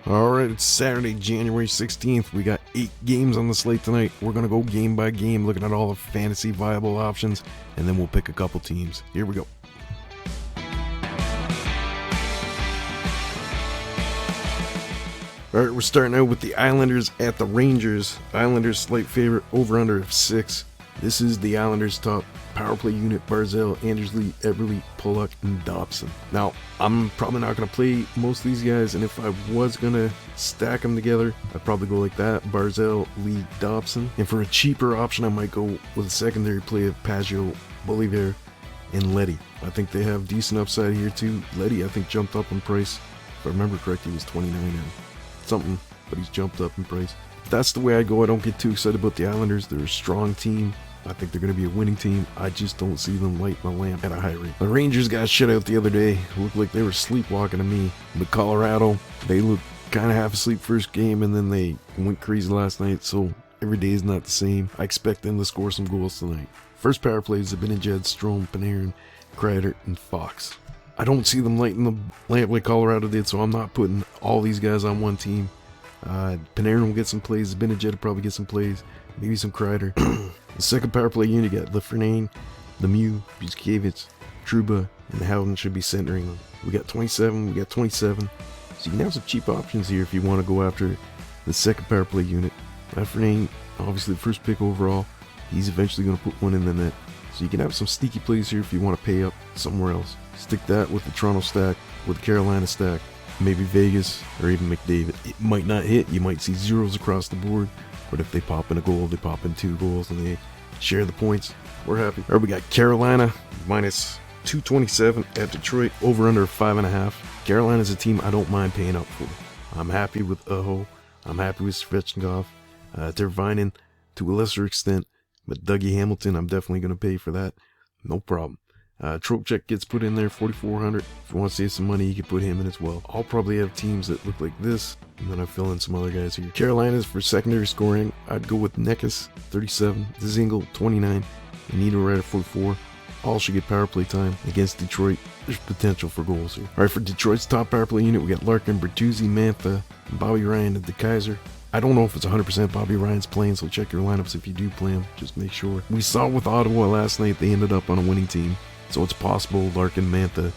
Alright, it's Saturday, January 16th. We got 8 games on the slate tonight. We're going to go game by game, looking at all the fantasy viable options, and then we'll pick a couple teams. Here we go. Alright, we're starting out with the Islanders at the Rangers. Islanders slight favorite, over-under of 6. This is the Islanders' top power play unit: Barzal, Andersley, Eberle, Pulock, and Dobson. Now, I'm probably not going to play most of these guys, and if I was going to stack them together, I'd probably go like that: Barzal, Lee, Dobson. And for a cheaper option, I might go with a secondary play of Pageau, Bolivar, and Leddy. I think they have decent upside here too. Leddy, I think, jumped up in price. If I remember correctly, he was 29 now. Something, but he's jumped up in price. That's the way I go. I don't get too excited about the Islanders. They're a strong team. I think they're going to be a winning team. I just don't see them light my lamp at a high rate. The Rangers got shut out the other day. Looked like they were sleepwalking to me. But Colorado, they looked kind of half asleep first game, and then they went crazy last night. So every day is not the same. I expect them to score some goals tonight. First power plays have been in Jed, Strome, Panarin, Kreider, and Fox. I don't see them lighting the lamp like Colorado did, so I'm not putting all these guys on one team. Panarin will get some plays. Benajed will probably get some plays. Maybe some Kreider. The second power play unit, you got Lafreniere, Lemieux, Buszkiewicz, Trouba, and Howden should be centering them. We got 27, we got 27. So you can have some cheap options here if you want to go after the second power play unit. Lafreniere, obviously the first pick overall. He's eventually going to put one in the net. So you can have some sneaky plays here if you want to pay up somewhere else. Stick that with the Toronto stack, with the Carolina stack, maybe Vegas, or even McDavid. It might not hit. You might see zeros across the board. But if they pop in a goal, they pop in 2 goals, and they share the points, we're happy. All right, we got Carolina minus 227 at Detroit, over under 5.5. Carolina's a team I don't mind paying up for. I'm happy with Aho. I'm happy with Svechnikov. Tervainen to a lesser extent, but Dougie Hamilton, I'm definitely going to pay for that. No problem. Trocheck gets put in there, 4,400. If you want to save some money, you can put him in as well. I'll probably have teams that look like this, and then I fill in some other guys here. Carolina's for secondary scoring, I'd go with Necas, 37, Dzingel, 29, and Niederreiter, 44. All should get power play time. Against Detroit, there's potential for goals here. All right, for Detroit's top power play unit, we got Larkin, Bertuzzi, Mantha, Bobby Ryan, and DeKaiser. I don't know if it's 100% Bobby Ryan's playing, so check your lineups if you do play him. Just make sure. We saw with Ottawa last night, they ended up on a winning team. So it's possible Larkin, Mantha,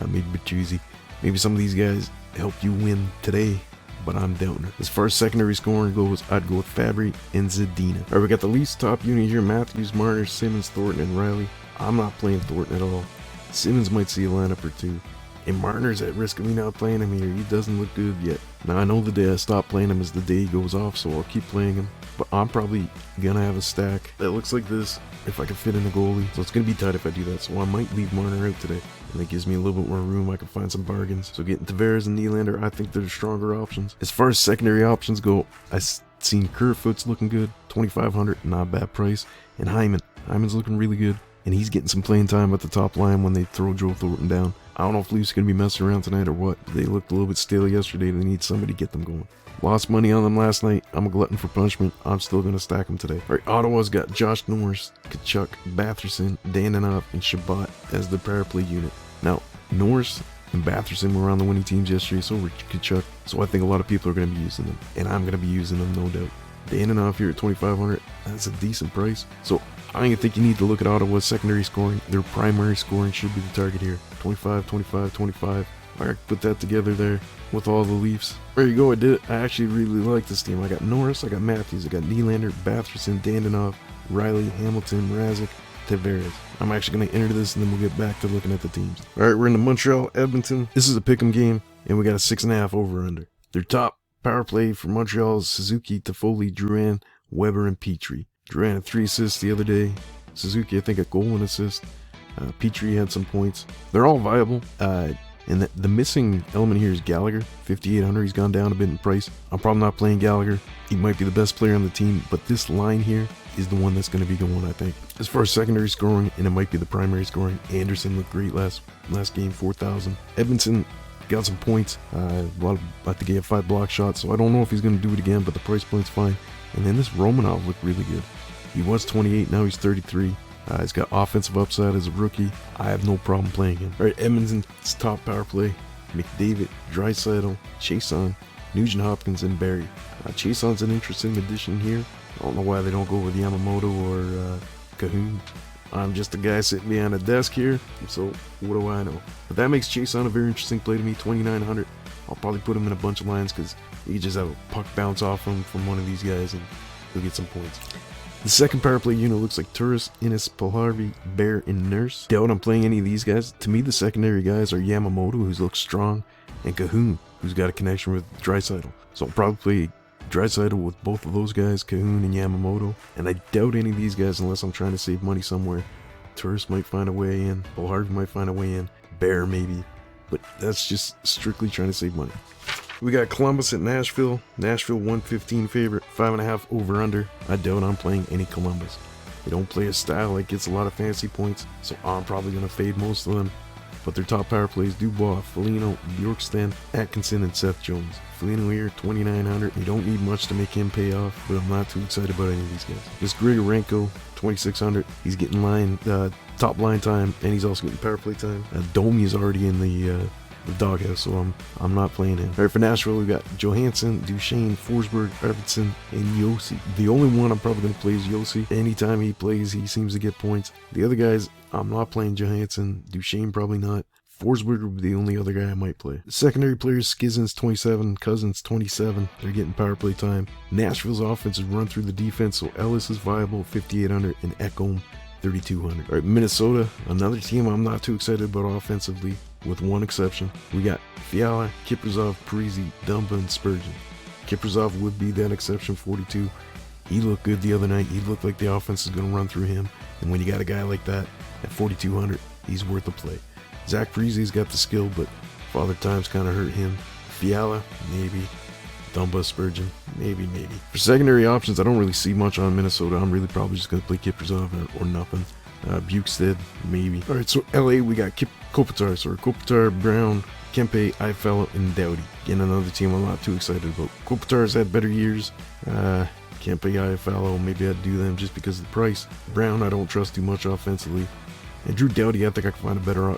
maybe Bertuzzi, maybe some of these guys help you win today, but I'm doubting it. As far as secondary scoring goes, I'd go with Fabry and Zadina. All right, we got the least top unit here: Matthews, Marner, Simmons, Thornton, and Riley. I'm not playing Thornton at all. Simmons might see a lineup or two. And Marner's at risk of me not playing him here. He doesn't look good yet. Now, I know the day I stop playing him is the day he goes off, so I'll keep playing him. But I'm probably going to have a stack that looks like this if I can fit in a goalie. So it's going to be tight if I do that. So I might leave Marner out today. And that gives me a little bit more room. I can find some bargains. So getting Tavares and Nylander, I think they're stronger options. As far as secondary options go, I've seen Kerfoot's looking good. 2,500, not a bad price. And Hyman's looking really good. And he's getting some playing time at the top line when they throw Joe Thornton down. I don't know if Leafs going to be messing around tonight or what. They looked a little bit stale yesterday. They need somebody to get them going. Lost money on them last night. I'm a glutton for punishment. I'm still going to stack them today. All right, Ottawa's got Josh Norris, Kachuk, Batherson, Danilov, and Shabbat as the power play unit. Now, Norris and Batherson were on the winning teams yesterday, so were Kachuk. So I think a lot of people are going to be using them. And I'm going to be using them, no doubt. Danilov here at 2,500. That's a decent price. So I don't even think you need to look at Ottawa's secondary scoring. Their primary scoring should be the target here. 25, 25, 25. I could put that together there with all the Leafs. There you go, I did it. I actually really like this team. I got Norris, I got Matthews, I got Nylander, Batherson, Danilov, Riley, Hamilton, Mrazek, Tavares. I'm actually going to enter this, and then we'll get back to looking at the teams. All right, we're in the Montreal, Edmonton. This is a pick'em game, and we got a 6.5 over-under. Their top power play for Montreal is Suzuki, Toffoli, Drouin, Weber, and Petrie. Drouin had 3 assists the other day. Suzuki, I think, a goal and assist. Petrie had some points. They're all viable. And the missing element here is Gallagher, 5,800. He's gone down a bit in price. I'm probably not playing Gallagher. He might be the best player on the team, but this line here is the one that's going to be going, I think. As far as secondary scoring, and it might be the primary scoring, Anderson looked great last game, 4,000. Edmonton got some points. I think he had 5 block shots, so I don't know if he's going to do it again, but the price point's fine. And then this Romanov looked really good. He was 28, now he's 33. He's got offensive upside as a rookie. I have no problem playing him. All right, Edmonton's top power play: McDavid, Draisaitl, Chiasson, Nugent Hopkins, and Barry. Chiason's an interesting addition here. I don't know why they don't go with Yamamoto or Cahoon. I'm just a guy sitting behind a desk here, so what do I know? But that makes Chiasson a very interesting play to me, 2,900. I'll probably put him in a bunch of lines because you can just have a puck bounce off him from one of these guys and he'll get some points. The second power play unit looks like Turris, Innes, Pulharvi, Bear, and Nurse. Doubt I'm playing any of these guys. To me, the secondary guys are Yamamoto, who looks strong, and Cahoon, who's got a connection with Draisaitl. So I'll probably play Draisaitl with both of those guys, Cahoon and Yamamoto. And I doubt any of these guys unless I'm trying to save money somewhere. Turris might find a way in, Pulharvi might find a way in, Bear maybe. But that's just strictly trying to save money. We got Columbus at Nashville. Nashville 115 favorite, 5.5 over under. I doubt I'm playing any Columbus. They don't play a style that gets a lot of fancy points, so I'm probably going to fade most of them. But their top power plays Dubois, Foligno, Bjorkstrand, Atkinson, and Seth Jones. Foligno here, 2,900. You don't need much to make him pay off, but I'm not too excited about any of these guys. This Grigorenko, 2,600. He's getting top line time, and he's also getting power play time. Domi is already in the doghouse, so I'm not playing him. All right, for Nashville, we got Johansson, Duchesne, Forsberg, Arvidsson, and Yossi. The only one I'm probably going to play is Yossi. Anytime he plays, he seems to get points. The other guys, I'm not playing Johansson. Duchesne, probably not. Forsberg would be the only other guy I might play. The secondary players, Skizins 27, Cousins 27. They're getting power play time. Nashville's offense is run through the defense, so Ellis is viable, 5,800, and Ekholm, 3,200. All right, Minnesota, another team I'm not too excited about offensively, with one exception. We got Fiala, Kiprizov, Parise, Dumba, and Spurgeon. Kiprizov would be that exception, 42. He looked good the other night. He looked like the offense is going to run through him. And when you got a guy like that at 4,200, he's worth a play. Zach Parise's got the skill, but Father Time's kind of hurt him. Fiala, maybe. Dumba, Spurgeon, maybe. For secondary options, I don't really see much on Minnesota. I'm really probably just going to play Kiprizov or nothing. Bukestad, maybe. All right, so LA, we got Kopitar, Brown, Kempe, Ifello, and Doughty. Again, another team I'm not too excited about. Kopitar's had better years. Kempe, Ifello, maybe I'd do them just because of the price. Brown, I don't trust too much offensively. And Drew Doughty, I think I can find a better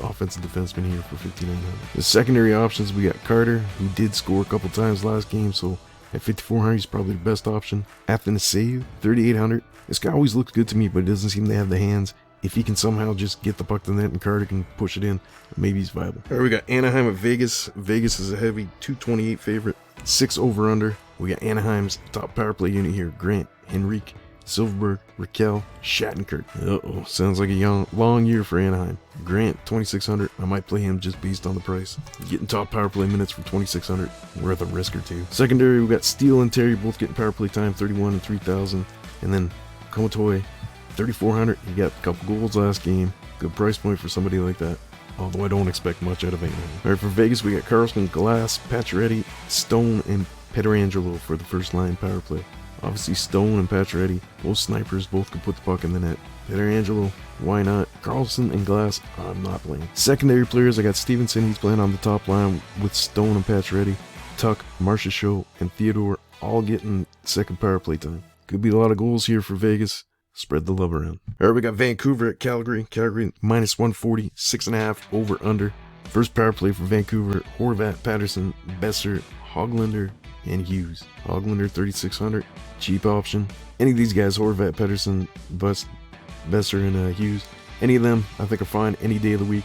offensive defenseman here for 5,900. The secondary options, we got Carter, who did score a couple times last game, so at 5,400, he's probably the best option. After the save, 3,800. This guy always looks good to me, but he doesn't seem to have the hands. If he can somehow just get the puck to the net and Carter can push it in, maybe he's viable. All right, we got Anaheim at Vegas. Vegas is a heavy 228 favorite, 6 over under. We got Anaheim's top power play unit here. Grant, Henrique, Silverberg, Raquel, Shattenkirk. Uh-oh, sounds like a long year for Anaheim. Grant, 2,600. I might play him just based on the price. Getting top power play minutes for 2,600. Worth a risk or two. Secondary, we got Steele and Terry both getting power play time, 31 and 3,000. And then Komatoe, 3,400. He got a couple goals last game. Good price point for somebody like that. Although I don't expect much out of Anaheim. All right, for Vegas, we got Carlson, Glass, Pacioretty, Stone, and Pietrangelo for the first line power play. Obviously, Stone and Pacioretty, both snipers, both can put the puck in the net. Pietrangelo, why not? Carlson and Glass, I'm not playing. Secondary players, I got Stevenson, he's playing on the top line with Stone and Pacioretty. Tuck, Marcia Show, and Theodore all getting second power play time. Could be a lot of goals here for Vegas. Spread the love around. All right, we got Vancouver at Calgary. Calgary minus 140, 6.5 over under. First power play for Vancouver, Horvat, Patterson, Besser, Hoglander, and Hughes. Hoglander 3,600, cheap option. Any of these guys, Horvat, Patterson, Besser, and Hughes, any of them I think are fine any day of the week.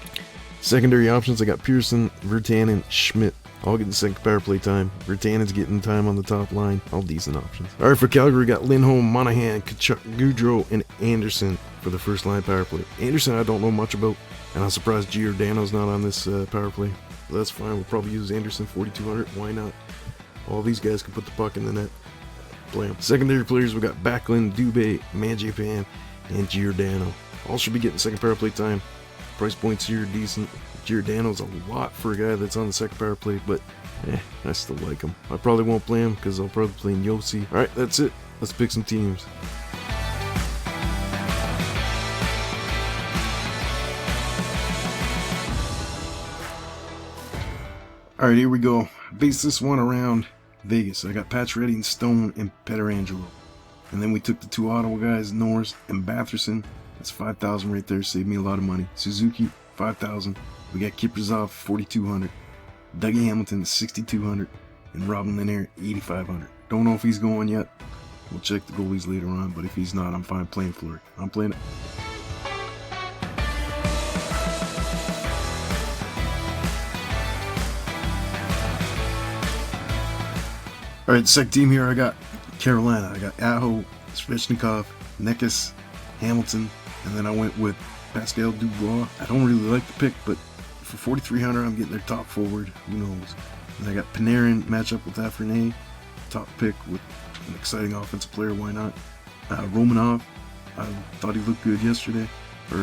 Secondary options, I got Pearson, Virtanen, Schmidt, all getting second power play time. Virtanen's getting time on the top line, all decent options. All right, for Calgary, we got Lindholm, Monahan, Kachuk, Goudreau, and Anderson for the first line power play. Anderson I don't know much about, and I'm surprised Giordano's not on this power play. But that's fine, we'll probably use Anderson, 4,200, why not? All these guys can put the puck in the net. Play them. Secondary players, we got Backlund, Dubé, Mangiapane, and Giordano. All should be getting second power play time. Price points here are decent. Giordano's a lot for a guy that's on the second power play, but I still like him. I probably won't play him because I'll probably play Yossi. Alright, that's it. Let's pick some teams. Alright, here we go. Base this one around Vegas. I got Pacioretty and Stone and Pietrangelo. And then we took the two Ottawa guys, Norris and Batherson. That's 5,000 right there. Saved me a lot of money. Suzuki, 5,000. We got Kiprizov, 4,200. Dougie Hamilton, 6,200. and Robin Lanier 8,500. Don't know if he's going yet. We'll check the goalies later on, but if he's not, I'm fine playing Fleury. I'm playing it. Alright, second team here, I got Carolina. I got Aho, Svechnikov, Nekis, Hamilton, and then I went with Pascal Dubois. I don't really like the pick, but for 4,300, I'm getting their top forward. Who knows? And I got Panarin matchup with Lafreniere, top pick with an exciting offensive player. Why not? Romanov, I thought he looked good yesterday, or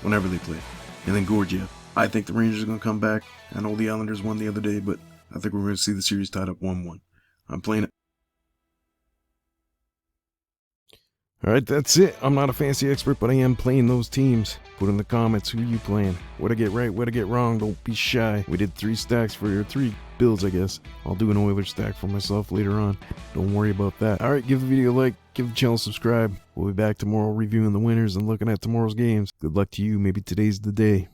whenever they played. And then Georgiev. I think the Rangers are going to come back. I know the Islanders won the other day, but I think we're going to see the series tied up 1-1. I'm playing it. Alright, that's it. I'm not a fancy expert, but I am playing those teams. Put in the comments who you playing. What I get right, what I get wrong. Don't be shy. We did 3 stacks for your 3 builds, I guess. I'll do an Oilers stack for myself later on. Don't worry about that. Alright, give the video a like. Give the channel a subscribe. We'll be back tomorrow reviewing the winners and looking at tomorrow's games. Good luck to you. Maybe today's the day.